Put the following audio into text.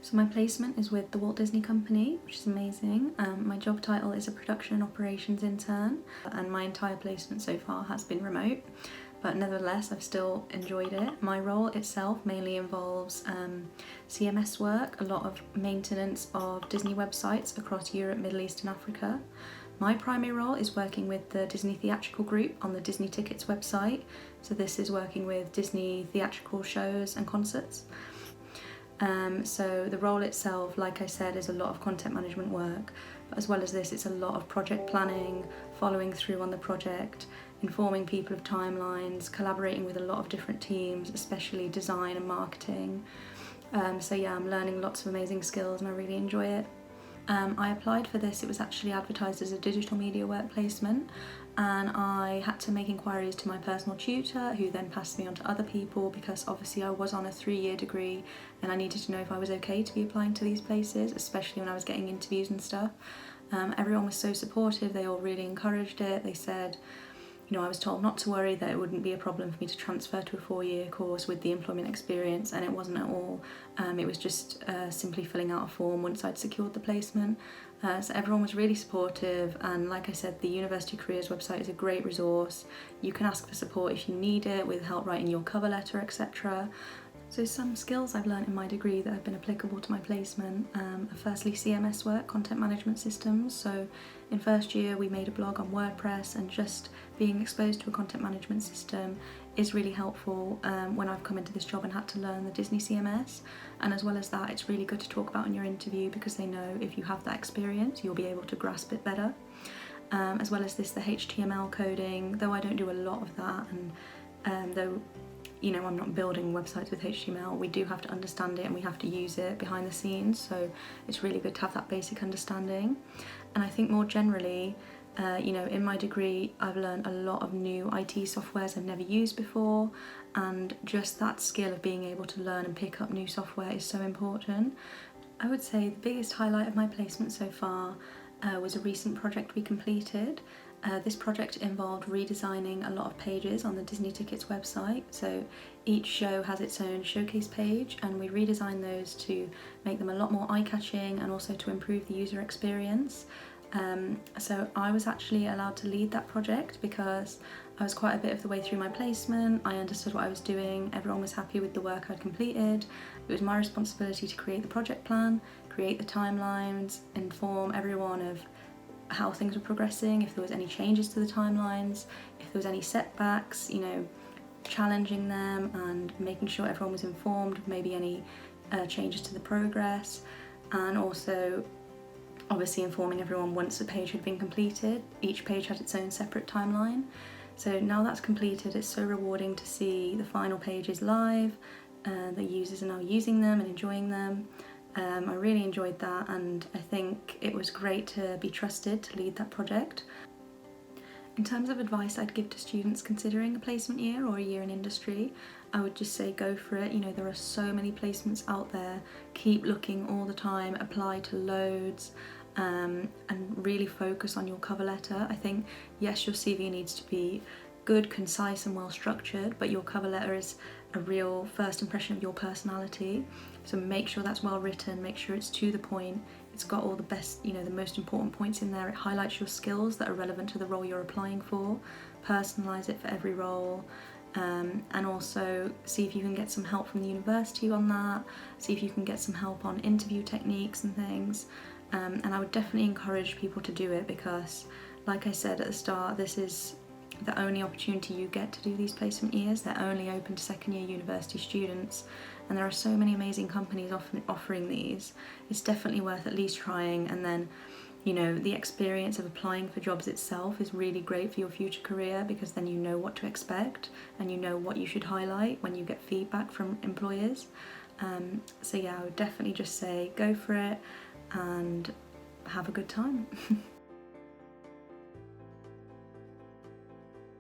So my placement is with the Walt Disney Company, which is amazing. My job title is a Production and Operations Intern, and my entire placement so far has been remote, but nevertheless I've still enjoyed it. My role itself mainly involves CMS work, a lot of maintenance of Disney websites across Europe, Middle East and Africa. My primary role is working with the Disney Theatrical Group on the Disney Tickets website, so this is working with Disney theatrical shows and concerts. So the role itself, like I said, is a lot of content management work, but as well as this, it's a lot of project planning, following through on the project, informing people of timelines, collaborating with a lot of different teams, especially design and marketing. So yeah, I'm learning lots of amazing skills and I really enjoy it. I applied for this, it was actually advertised as a digital media work placement, and I had to make inquiries to my personal tutor, who then passed me on to other people, because obviously I was on a 3-year degree and I needed to know if I was okay to be applying to these places, especially when I was getting interviews and stuff. Everyone was so supportive, they all really encouraged it. They said, you know, I was told not to worry, that it wouldn't be a problem for me to transfer to a 4-year course with the employment experience, and it wasn't at all. It was just simply filling out a form once I'd secured the placement. So everyone was really supportive, and like I said, the University Careers website is a great resource. You can ask for support if you need it, with help writing your cover letter, etc. So some skills I've learnt in my degree that have been applicable to my placement are firstly CMS work, content management systems. So in first year we made a blog on WordPress, and just being exposed to a content management system is really helpful when I've come into this job and had to learn the Disney CMS. And as well as that, it's really good to talk about in your interview, because they know if you have that experience you'll be able to grasp it better. As well as this, the HTML coding, though I don't do a lot of that, and though you know, I'm not building websites with HTML, we do have to understand it and we have to use it behind the scenes, so it's really good to have that basic understanding. And I think more generally, you know, in my degree I've learned a lot of new IT softwares I've never used before, and just that skill of being able to learn and pick up new software is so important. I would say the biggest highlight of my placement so far was a recent project we completed. This project involved redesigning a lot of pages on the Disney Tickets website. So each show has its own showcase page, and we redesigned those to make them a lot more eye-catching and also to improve the user experience. So I was actually allowed to lead that project because I was quite a bit of the way through my placement. I understood what I was doing, everyone was happy with the work I'd completed. It was my responsibility to create the project plan, create the timelines, inform everyone of how things were progressing, if there was any changes to the timelines, if there was any setbacks, you know, challenging them and making sure everyone was informed of maybe any changes to the progress, and also obviously informing everyone once the page had been completed. Each page had its own separate timeline. So now that's completed, it's so rewarding to see the final pages live, the users are now using them and enjoying them. I really enjoyed that, and I think it was great to be trusted to lead that project. In terms of advice I'd give to students considering a placement year or a year in industry, I would just say go for it. You know, there are so many placements out there. Keep looking all the time, apply to loads, and really focus on your cover letter. I think, yes, your CV needs to be good, concise and well structured, but your cover letter is a real first impression of your personality. So make sure that's well written, make sure it's to the point, it's got all the best, you know, the most important points in there. It highlights your skills that are relevant to the role you're applying for, personalise it for every role, and also see if you can get some help from the university on that, see if you can get some help on interview techniques and things. And I would definitely encourage people to do it, because like I said at the start, this is the only opportunity you get to do these placement years. They're only open to second year university students, and there are so many amazing companies offering these. It's definitely worth at least trying, and then, you know, the experience of applying for jobs itself is really great for your future career, because then you know what to expect and you know what you should highlight when you get feedback from employers. So yeah, I would definitely just say go for it and have a good time.